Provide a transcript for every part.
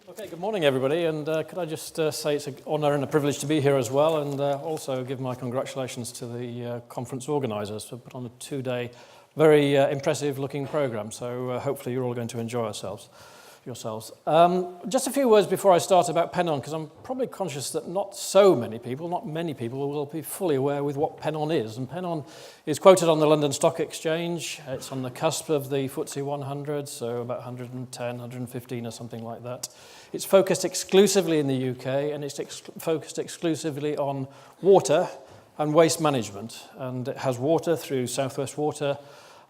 Okay, good morning everybody, and could I just say it's an honour and a privilege to be here as well, and also give my congratulations to the conference organisers for put on a two-day, very impressive looking programme, so hopefully you're all going to enjoy yourselves. Just a few words before I start about Pennon, because I'm probably conscious that not many people will be fully aware with what Pennon is. And Pennon is quoted on the London Stock Exchange. It's on the cusp of the FTSE 100, so about 110, 115 or something like that. It's focused exclusively in the UK, and it's focused exclusively on water and waste management. And it has water through South West Water,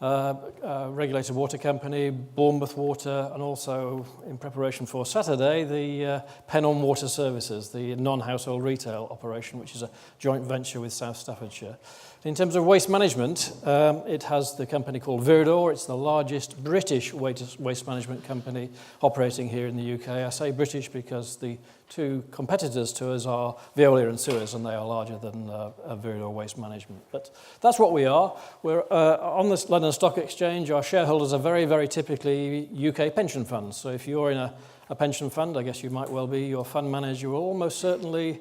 regulated water company, Bournemouth Water, and also in preparation for Saturday, the Pennon Water Services, the non-household retail operation, which is a joint venture with South Staffordshire. In terms of waste management, it has the company called Viridor. It's the largest British waste management company operating here in the UK. I say British because the two competitors to us are Veolia and Suez, and they are larger than Viridor Waste Management. But that's what we are. We're on the London Stock Exchange. Our shareholders are very, very typically UK pension funds. So if you're in a pension fund, I guess you might well be, your fund manager will almost certainly,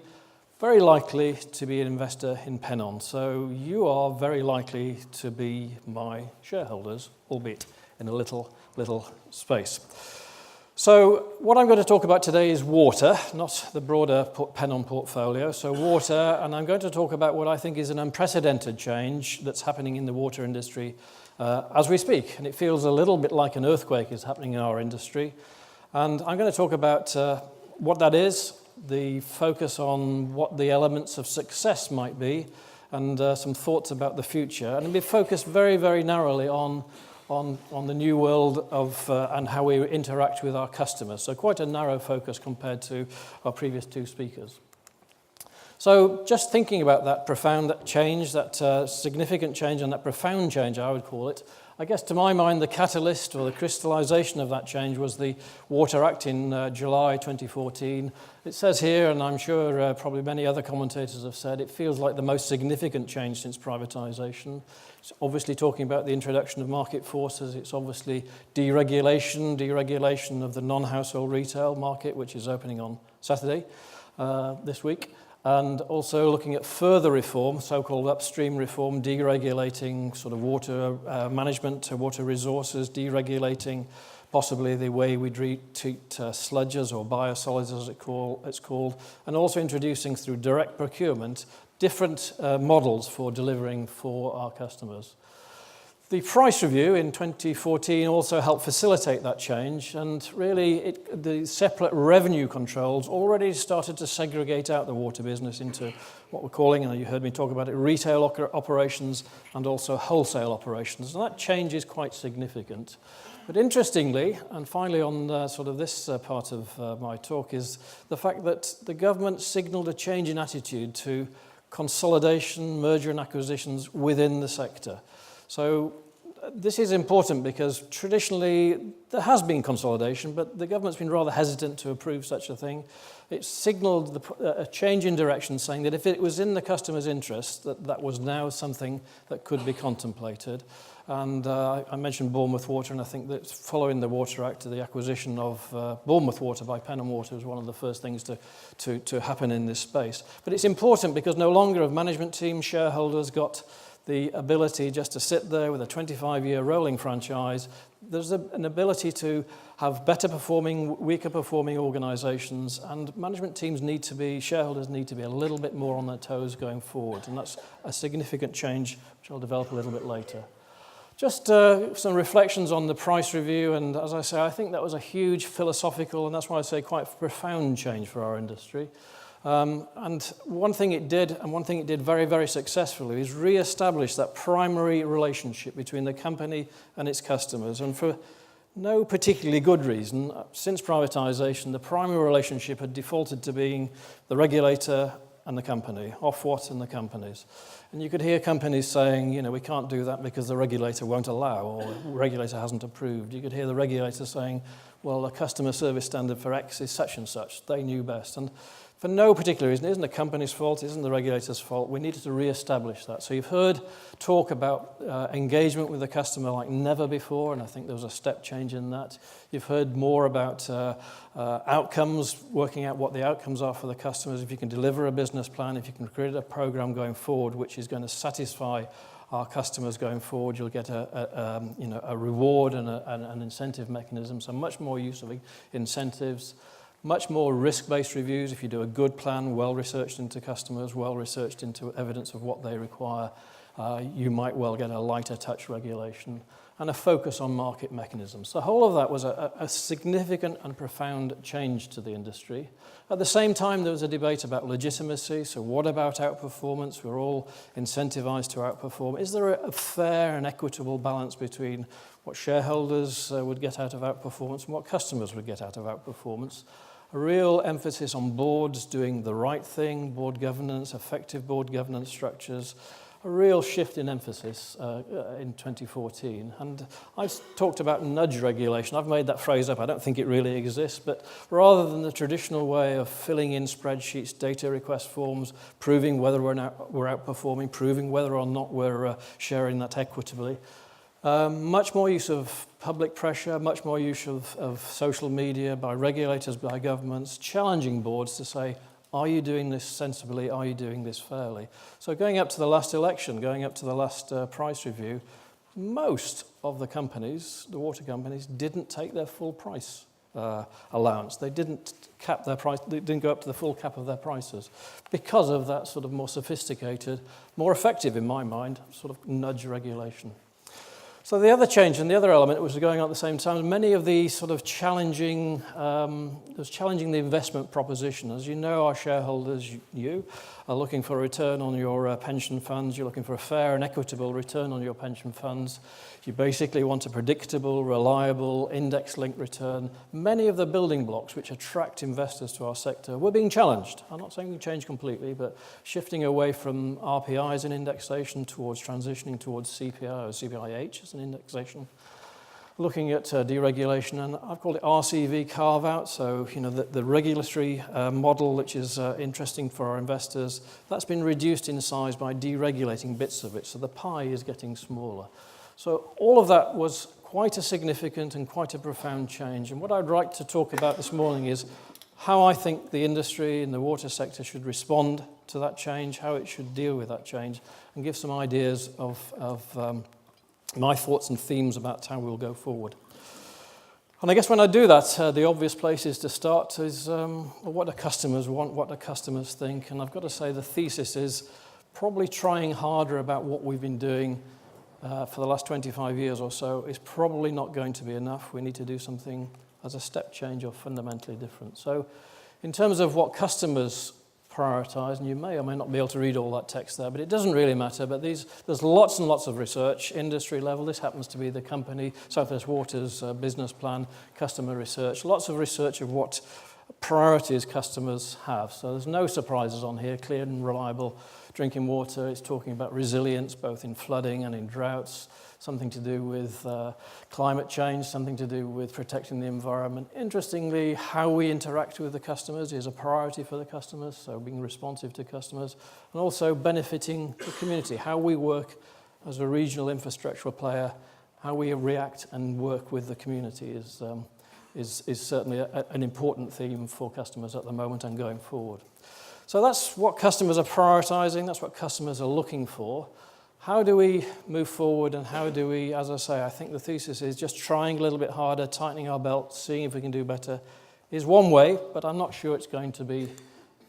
very likely to be an investor in Pennon. So you are very likely to be my shareholders, albeit in a little space. So what I'm going to talk about today is water, not the broader Pennon portfolio. So water, and I'm going to talk about what I think is an unprecedented change that's happening in the water industry as we speak. And it feels a little bit like an earthquake is happening in our industry. And I'm going to talk about what that is, the focus on what the elements of success might be, and some thoughts about the future. And it'll be focused very, very narrowly on the new world of and how we interact with our customers. So quite a narrow focus compared to our previous two speakers. So just thinking about that profound change, that significant change and that profound change, I would call it, I guess to my mind the catalyst or the crystallization of that change was the Water Act in July 2014. It says here, and I'm sure probably many other commentators have said, it feels like the most significant change since privatisation. It's obviously talking about the introduction of market forces. It's obviously deregulation of the non-household retail market, which is opening on Saturday this week. And also looking at further reform, so-called upstream reform, deregulating sort of water management, water resources, deregulating possibly the way we treat sludges or biosolids as it's called, and also introducing through direct procurement different models for delivering for our customers. The price review in 2014 also helped facilitate that change, and really the separate revenue controls already started to segregate out the water business into what we're calling, and you heard me talk about it, retail operations and also wholesale operations. And that change is quite significant. But interestingly, and finally on sort of this part of my talk, is the fact that the government signalled a change in attitude to consolidation, merger and acquisitions within the sector. So this is important because traditionally there has been consolidation, but the government's been rather hesitant to approve such a thing. It signalled a change in direction, saying that if it was in the customer's interest, that was now something that could be contemplated. And I mentioned Bournemouth Water, and I think that following the Water Act, the acquisition of Bournemouth Water by Pennon Water was one of the first things to happen in this space. But it's important because no longer have management team shareholders got the ability just to sit there with a 25-year rolling franchise. There's an ability to have better performing, weaker performing organisations, and management teams shareholders need to be a little bit more on their toes going forward, and that's a significant change which I'll develop a little bit later. Just some reflections on the price review, and as I say, I think that was a huge philosophical, and that's why I say quite profound change for our industry. And one thing it did, and one thing it did very, very successfully, is re-establish that primary relationship between the company and its customers. And for no particularly good reason, since privatisation, the primary relationship had defaulted to being the regulator and the company, Ofwat and the companies. And you could hear companies saying, we can't do that because the regulator won't allow, or the regulator hasn't approved. You could hear the regulator saying, well, the customer service standard for X is such and such. They knew best. And for no particular reason. It isn't the company's fault, it isn't the regulator's fault. We needed to re-establish that. So you've heard talk about engagement with the customer like never before, and I think there was a step change in that. You've heard more about outcomes, working out what the outcomes are for the customers. If you can deliver a business plan, if you can create a program going forward which is going to satisfy our customers going forward, you'll get a reward and an incentive mechanism. So much more use of incentives. Much more risk-based reviews. If you do a good plan, well-researched into customers, well-researched into evidence of what they require, you might well get a lighter touch regulation and a focus on market mechanisms. So the whole of that was a significant and profound change to the industry. At the same time, there was a debate about legitimacy. So what about outperformance? We're all incentivized to outperform. Is there a fair and equitable balance between what shareholders would get out of outperformance and what customers would get out of outperformance? A real emphasis on boards doing the right thing, board governance, effective board governance structures, a real shift in emphasis in 2014. And I've talked about nudge regulation. I've made that phrase up. I don't think it really exists, but rather than the traditional way of filling in spreadsheets, data request forms, proving whether we're outperforming, proving whether or not we're sharing that equitably, much more use of public pressure, much more use of social media by regulators, by governments, challenging boards to say, are you doing this sensibly? Are you doing this fairly? So going up to the last election, going up to the last price review, most of the companies, the water companies, didn't take their full price allowance. They didn't cap their price, they didn't go up to the full cap of their prices because of that sort of more sophisticated, more effective in my mind, sort of nudge regulation. So the other change and the other element which was going on at the same time, many of the sort of challenging the investment proposition. As you know, our shareholders, you are looking for a return on your pension funds. You're looking for a fair and equitable return on your pension funds. You basically want a predictable, reliable, index-linked return. Many of the building blocks which attract investors to our sector were being challenged. I'm not saying we change completely, but shifting away from RPI as an indexation towards transitioning towards CPI or CPIH as an indexation. Looking at deregulation, and I've called it RCV carve-out, so the regulatory model which is interesting for our investors, that's been reduced in size by deregulating bits of it, so the pie is getting smaller. So all of that was quite a significant and quite a profound change, and what I'd like to talk about this morning is how I think the industry and the water sector should respond to that change, how it should deal with that change, and give some ideas of my thoughts and themes about how we'll go forward. And I guess when I do that, the obvious places to start is what do customers want, what do customers think? And I've got to say the thesis is probably trying harder about what we've been doing for the last 25 years or so is probably not going to be enough. We need to do something as a step change or fundamentally different. So in terms of what customers prioritise, and you may or may not be able to read all that text there, but it doesn't really matter. But there's lots and lots of research, industry level. This happens to be the company, South West Water's business plan, customer research, lots of research of what priorities customers have. So there's no surprises on here, clear and reliable drinking water. It's talking about resilience, both in flooding and in droughts, something to do with climate change, something to do with protecting the environment. Interestingly, how we interact with the customers is a priority for the customers, so being responsive to customers, and also benefiting the community, how we work as a regional infrastructural player, how we react and work with the community is certainly an important theme for customers at the moment and going forward. So that's what customers are prioritising, that's what customers are looking for. How do we move forward, and how do we, as I say, I think the thesis is just trying a little bit harder, tightening our belt, seeing if we can do better is one way, but I'm not sure it's going to be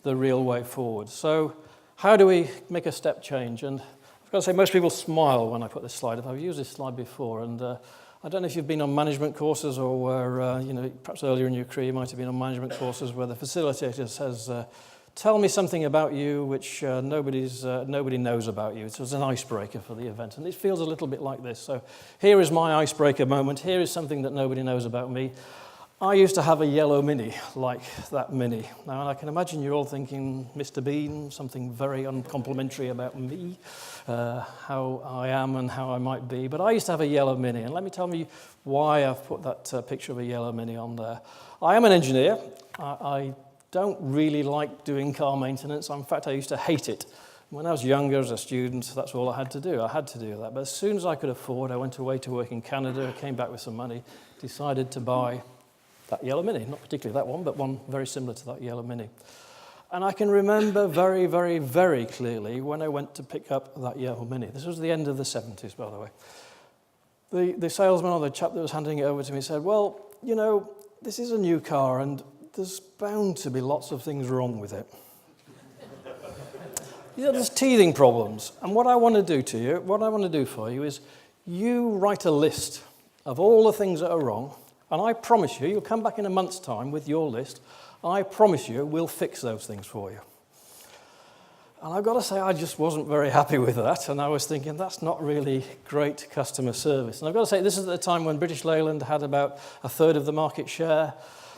the real way forward. So how do we make a step change? And I've got to say, most people smile when I put this slide up. I've used this slide before, and I don't know if you've been on management courses or where, perhaps earlier in your career you might have been on management courses where the facilitator says, tell me something about you which nobody knows about you. It was an icebreaker for the event, and it feels a little bit like this. So here is my icebreaker moment. Here is something that nobody knows about me. I used to have a yellow Mini, like that Mini. Now, I can imagine you're all thinking, Mr. Bean, something very uncomplimentary about me, how I am and how I might be. But I used to have a yellow Mini, and let me tell you why I've put that picture of a yellow Mini on there. I am an engineer. I don't really like doing car maintenance. In fact, I used to hate it. When I was younger as a student, that's all I had to do. I had to do that. But as soon as I could afford, I went away to work in Canada, came back with some money, decided to buy that yellow Mini. Not particularly that one, but one very similar to that yellow Mini. And I can remember very, very, very clearly when I went to pick up that yellow Mini. This was the end of the 70s, by the way. The salesman or the chap that was handing it over to me said, well, you know, this is a new car and there's bound to be lots of things wrong with it. There's teething problems. And what I want to do to you, what I want to do for you is you write a list of all the things that are wrong, and I promise you, you'll come back in a month's time with your list, I promise you we'll fix those things for you. And I've got to say, I just wasn't very happy with that, and I was thinking, that's not really great customer service. And I've got to say, this is at the time when British Leyland had about a third of the market share.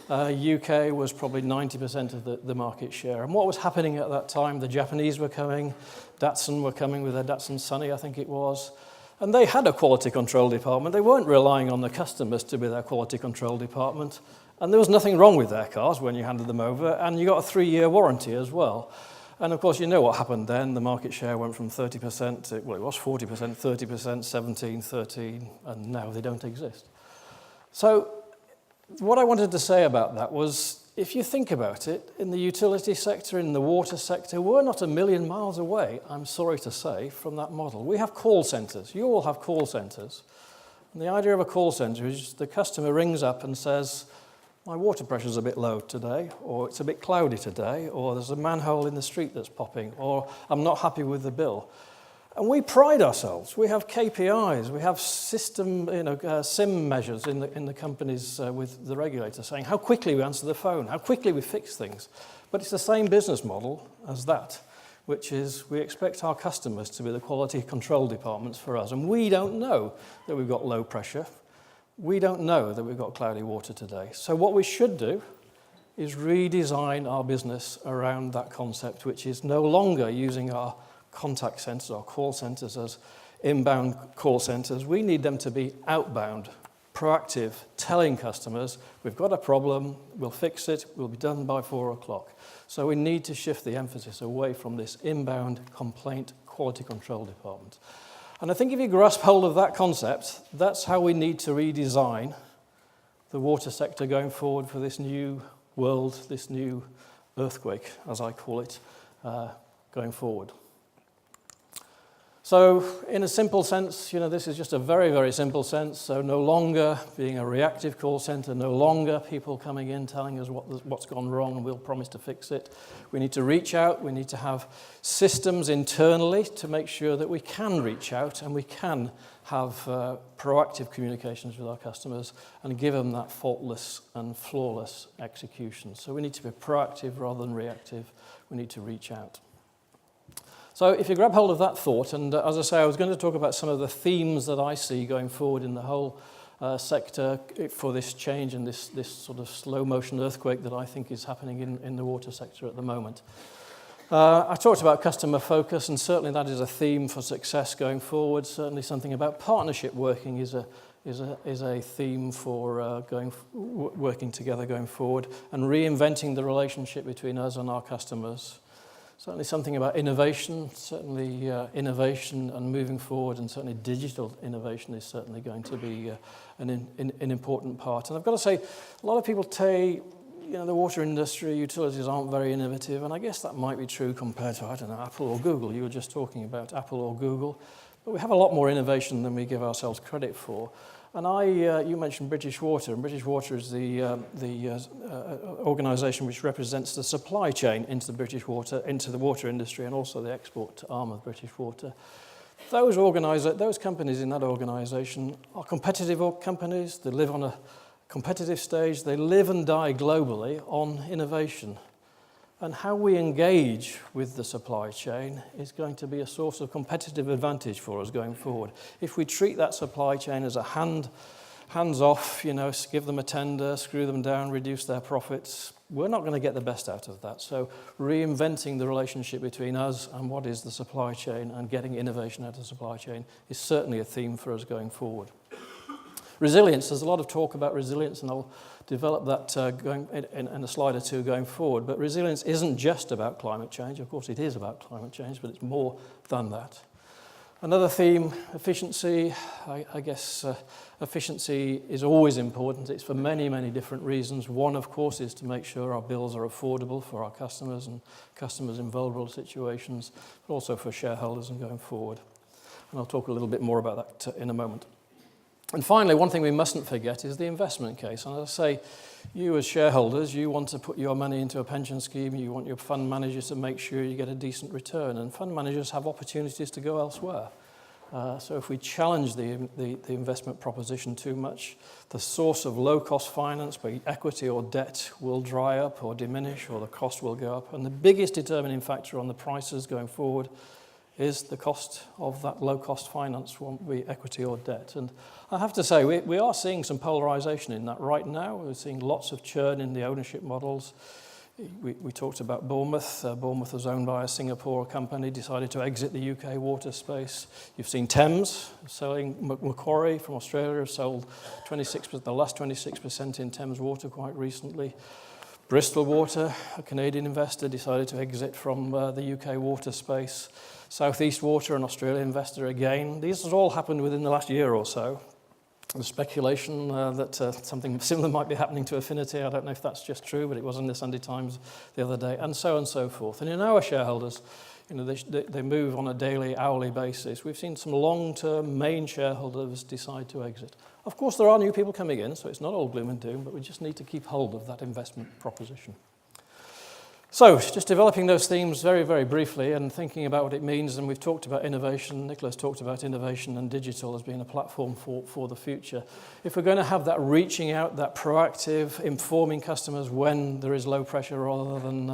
UK was probably 90% of the market share. And what was happening at that time, the Japanese were coming, Datsun were coming with their Datsun Sunny, I think it was. And they had a quality control department. They weren't relying on the customers to be their quality control department. And there was nothing wrong with their cars when you handed them over. And you got a 3-year warranty as well. And of course, you know what happened then. The market share went from 30% to, well, it was 40%, 30%, 17, 13, and now they don't exist. So what I wanted to say about that was, if you think about it, in the utility sector, in the water sector, we're not a million miles away, I'm sorry to say, from that model. We have call centres. You all have call centres. And the idea of a call centre is the customer rings up and says, my water pressure's a bit low today, or it's a bit cloudy today, or there's a manhole in the street that's popping, or I'm not happy with the bill. And we pride ourselves. We have KPIs. We have system, SIM measures in the companies with the regulator saying how quickly we answer the phone, how quickly we fix things. But it's the same business model as that, which is we expect our customers to be the quality control departments for us. And we don't know that we've got low pressure. We don't know that we've got cloudy water today. So what we should do is redesign our business around that concept, which is no longer using our contact centres or call centres as inbound call centres. We need them to be outbound, proactive, telling customers, we've got a problem, we'll fix it, we'll be done by 4 o'clock. So we need to shift the emphasis away from this inbound complaint quality control department. And I think if you grasp hold of that concept, that's how we need to redesign the water sector going forward for this new world, this new earthquake, as I call it, going forward. So in a simple sense, this is just a very, very simple sense. So no longer being a reactive call center, no longer people coming in telling us what's gone wrong and we'll promise to fix it. We need to reach out. We need to have systems internally to make sure that we can reach out and we can have proactive communications with our customers and give them that faultless and flawless execution. So we need to be proactive rather than reactive. We need to reach out. So if you grab hold of that thought, and as I say, I was going to talk about some of the themes that I see going forward in the whole sector for this change and this sort of slow motion earthquake that I think is happening in the water sector at the moment. I talked about customer focus, and certainly that is a theme for success going forward. Certainly something about partnership working is a theme for working together going forward, and reinventing the relationship between us and our customers. Certainly something about innovation, certainly innovation and moving forward, and certainly digital innovation is certainly going to be an important part. And I've got to say, a lot of people say, the water industry, utilities aren't very innovative, and I guess that might be true compared to, I don't know, Apple or Google. You were just talking about Apple or Google. But we have a lot more innovation than we give ourselves credit for. And you mentioned British Water, and British Water is the organisation which represents the supply chain into the water industry, and also the export arm of British Water. Those companies in that organisation are competitive companies. They live on a competitive stage. They live and die globally on innovation. And how we engage with the supply chain is going to be a source of competitive advantage for us going forward. If we treat that supply chain as a hands-off, give them a tender, screw them down, reduce their profits, we're not going to get the best out of that. So reinventing the relationship between us and what is the supply chain and getting innovation out of the supply chain is certainly a theme for us going forward. Resilience, there's a lot of talk about resilience, and I'll develop that going in a slide or two going forward. But resilience isn't just about climate change. Of course, it is about climate change, but it's more than that. Another theme, efficiency. I guess efficiency is always important. It's for many, many different reasons. One, of course, is to make sure our bills are affordable for our customers and customers in vulnerable situations, but also for shareholders and going forward. And I'll talk a little bit more about that in a moment. And finally, one thing we mustn't forget is the investment case. And as I say, you as shareholders, you want to put your money into a pension scheme, you want your fund managers to make sure you get a decent return, and fund managers have opportunities to go elsewhere. So if we challenge the investment proposition too much, the source of low-cost finance, be it equity or debt, will dry up or diminish, or the cost will go up. And the biggest determining factor on the prices going forward is the cost of that low-cost finance, won't be equity or debt. And I have to say, we are seeing some polarization in that right now. We're seeing lots of churn in the ownership models. We talked about Bournemouth. Bournemouth was owned by a Singapore company, decided to exit the UK water space. You've seen Thames selling. Macquarie from Australia have sold the last 26% in Thames Water quite recently. Bristol Water, a Canadian investor, decided to exit from the UK water space. South East Water, an Australian investor again. These have all happened within the last year or so. There's speculation that something similar might be happening to Affinity. I don't know if that's just true, but it was in the Sunday Times the other day, and so forth. And in our shareholders, they move on a daily, hourly basis. We've seen some long-term main shareholders decide to exit. Of course, there are new people coming in, so it's not all gloom and doom, but we just need to keep hold of that investment proposition. So, just developing those themes very, very briefly and thinking about what it means, and we've talked about innovation. Nicola's talked about innovation and digital as being a platform for the future. If we're going to have that reaching out, that proactive, informing customers when there is low pressure rather than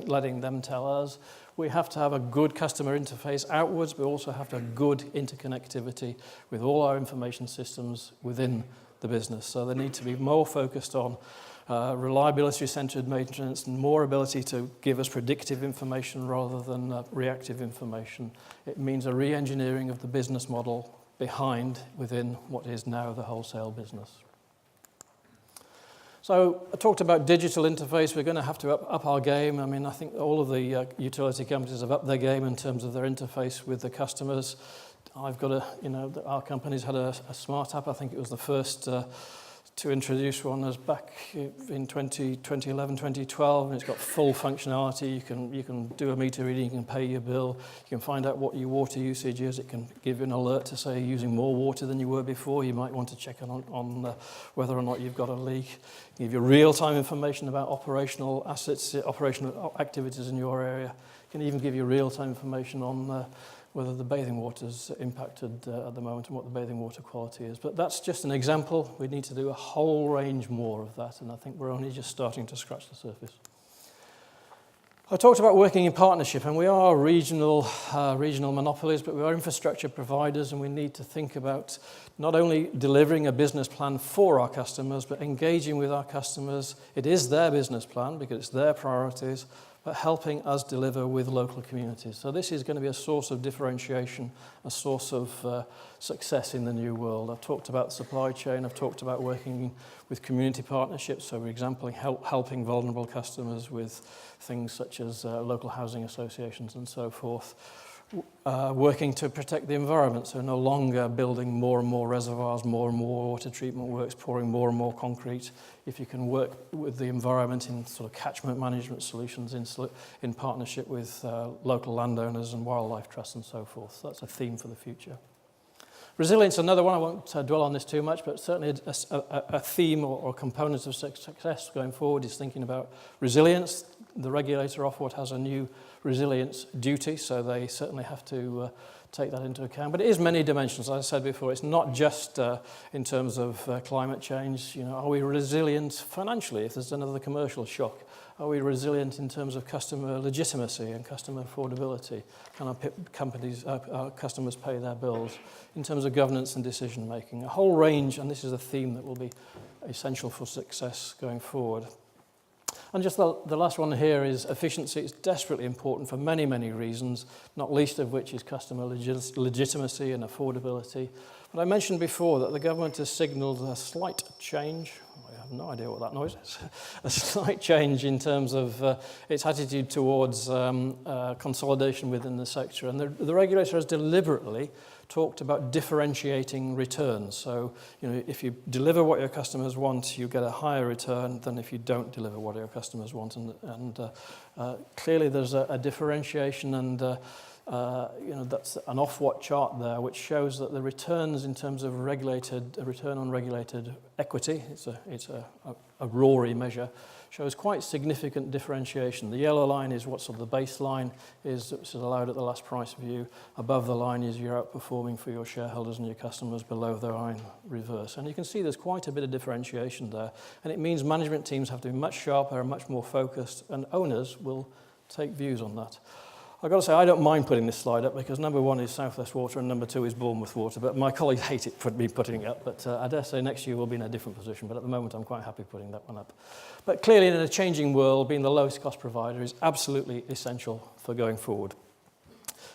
letting them tell us, we have to have a good customer interface outwards, but we also have to have good interconnectivity with all our information systems within the business. So they need to be more focused on reliability-centered maintenance and more ability to give us predictive information rather than reactive information. It means a re-engineering of the business model within what is now the wholesale business. So I talked about digital interface. We're going to have to up our game. I mean, I think all of the utility companies have upped their game in terms of their interface with the customers. I've got our company's had a smart app. I think it was the first to introduce one as back in 2011, 2012, and it's got full functionality. You can do a meter reading, you can pay your bill, you can find out what your water usage is. It can give you an alert to say you're using more water than you were before. You might want to check on whether or not you've got a leak. Give you real-time information about operational assets, operational activities in your area. It can even give you real-time information on whether the bathing water's impacted at the moment and what the bathing water quality is. But that's just an example. We need to do a whole range more of that, and I think we're only just starting to scratch the surface. I talked about working in partnership, and we are regional monopolies, but we are infrastructure providers, and we need to think about not only delivering a business plan for our customers, but engaging with our customers. It is their business plan because it's their priorities, but helping us deliver with local communities. So this is going to be a source of differentiation, a source of success in the new world. I've talked about the supply chain. I've talked about working with community partnerships. So, for example, helping vulnerable customers with things such as local housing associations and so forth. Working to protect the environment, so no longer building more and more reservoirs, more and more water treatment works, pouring more and more concrete. If you can work with the environment in sort of catchment management solutions in partnership with local landowners and wildlife trusts and so forth. So that's a theme for the future. Resilience, another one. I won't dwell on this too much, but certainly a theme or component of success going forward is thinking about resilience. The regulator Ofwat has a new resilience duty, so they certainly have to take that into account. But it is many dimensions. As I said before, it's not just in terms of climate change. Are we resilient financially if there's another commercial shock? Are we resilient in terms of customer legitimacy and customer affordability? Can our customers pay their bills? In terms of governance and decision making, a whole range, and this is a theme that will be essential for success going forward. And just the last one here is efficiency. It's desperately important for many, many reasons, not least of which is customer legitimacy and affordability. But I mentioned before that the government has signalled a slight change. I have no idea what that noise is. A slight change in terms of its attitude towards consolidation within the sector. And the regulator has deliberately talked about differentiating returns. So, if you deliver what your customers want, you get a higher return than if you don't deliver what your customers want. And clearly there's a differentiation, and that's an Ofwat chart there, which shows that the returns in terms of return on regulated equity, it's a RORE measure, shows quite significant differentiation. The yellow line is what sort of the baseline is that's allowed at the last price view. Above the line is you're outperforming for your shareholders and your customers. Below the line, reverse. And you can see there's quite a bit of differentiation there. And it means management teams have to be much sharper and much more focused, and owners will take views on that. I've got to say, I don't mind putting this slide up because number one is South West Water and number two is Bournemouth Water, but my colleagues hate me putting it up, but I dare say next year we'll be in a different position, but at the moment I'm quite happy putting that one up. But clearly in a changing world, being the lowest cost provider is absolutely essential for going forward.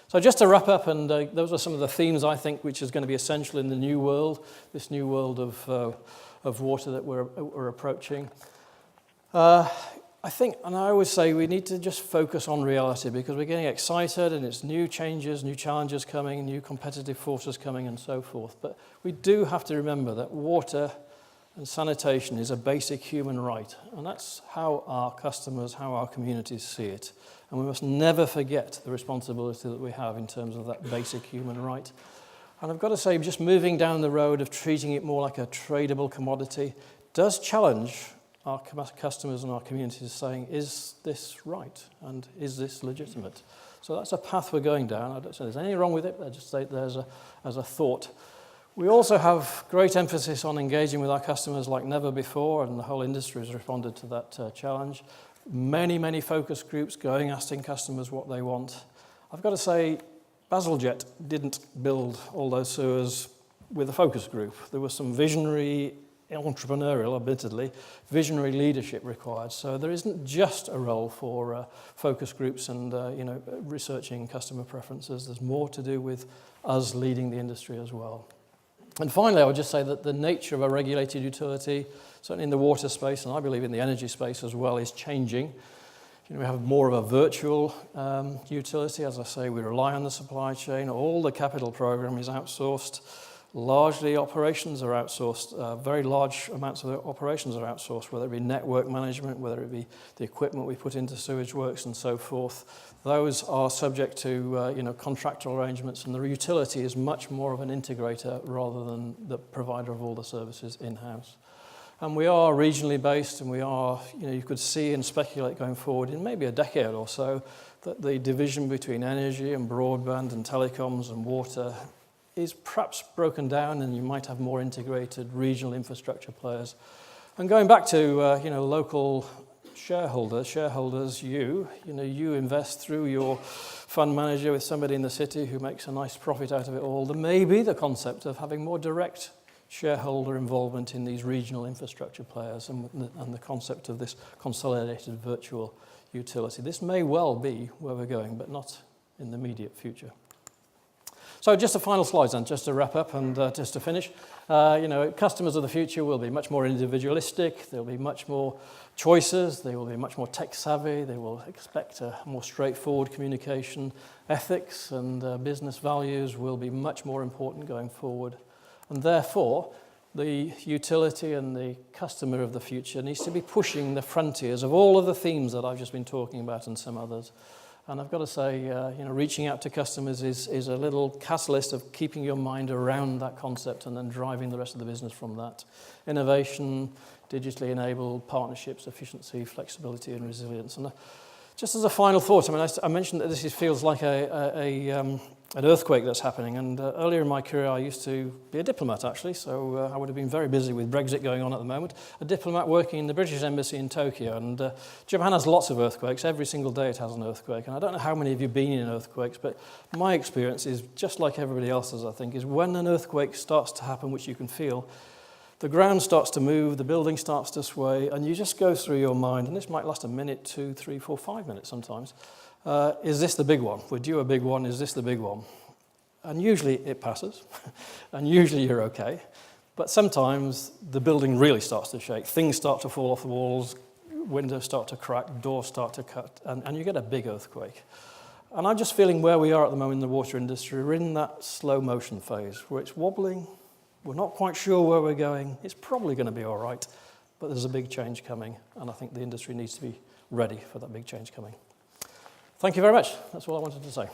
So just to wrap up, and those are some of the themes I think which is going to be essential in the new world, this new world of water that we're approaching. I think, and I always say, we need to just focus on reality because we're getting excited and it's new changes, new challenges coming, new competitive forces coming and so forth. But we do have to remember that water and sanitation is a basic human right. And that's how our customers, how our communities see it. And we must never forget the responsibility that we have in terms of that basic human right. And I've got to say, just moving down the road of treating it more like a tradable commodity does challenge our customers and our communities, saying, is this right and is this legitimate? So that's a path we're going down. I don't say there's anything wrong with it, but I just say there's as a thought. We also have great emphasis on engaging with our customers like never before, and the whole industry has responded to that challenge. Many, many focus groups going, asking customers what they want. I've got to say, Bazalgette didn't build all those sewers with a focus group. There was some visionary, entrepreneurial, admittedly, visionary leadership required. So there isn't just a role for focus groups and researching customer preferences. There's more to do with us leading the industry as well. And finally, I would just say that the nature of a regulated utility, certainly in the water space, and I believe in the energy space as well, is changing. We have more of a virtual utility. As I say, we rely on the supply chain. All the capital program is outsourced. Largely operations are outsourced. Very large amounts of operations are outsourced, whether it be network management, whether it be the equipment we put into sewage works and so forth. Those are subject to contractual arrangements, and the utility is much more of an integrator rather than the provider of all the services in-house. And we are regionally based, and we are, you could see and speculate going forward in maybe a decade or so that the division between energy and broadband and telecoms and water is perhaps broken down, and you might have more integrated regional infrastructure players. And going back to local shareholders, you invest through your fund manager with somebody in the city who makes a nice profit out of it all. There may be the concept of having more direct shareholder involvement in these regional infrastructure players and the concept of this consolidated virtual utility. This may well be where we're going, but not in the immediate future. So just a final slide then, just to wrap up and just to finish. Customers of the future will be much more individualistic. There will be much more choices. They will be much more tech savvy. They will expect a more straightforward communication. Ethics and business values will be much more important going forward. And therefore, the utility and the customer of the future needs to be pushing the frontiers of all of the themes that I've just been talking about and some others. And I've got to say, reaching out to customers is a little catalyst of keeping your mind around that concept and then driving the rest of the business from that. Innovation, digitally enabled partnerships, efficiency, flexibility, and resilience. And just as a final thought, I mentioned that this feels like an earthquake that's happening. And earlier in my career, I used to be a diplomat, actually. So I would have been very busy with Brexit going on at the moment. A diplomat working in the British Embassy in Tokyo. And Japan has lots of earthquakes. Every single day it has an earthquake. And I don't know how many of you have been in earthquakes, but my experience is just like everybody else's, I think, is when an earthquake starts to happen, which you can feel, the ground starts to move, the building starts to sway, and you just go through your mind, and this might last a minute, 2, 3, 4, 5 minutes sometimes. Is this the big one? We're due a big one. Is this the big one? And usually it passes, and usually you're okay. But sometimes the building really starts to shake. Things start to fall off the walls, windows start to crack, doors start to cut, and you get a big earthquake. And I'm just feeling where we are at the moment in the water industry. We're in that slow motion phase where it's wobbling. We're not quite sure where we're going. It's probably going to be all right, but there's a big change coming, and I think the industry needs to be ready for that big change coming. Thank you very much. That's all I wanted to say.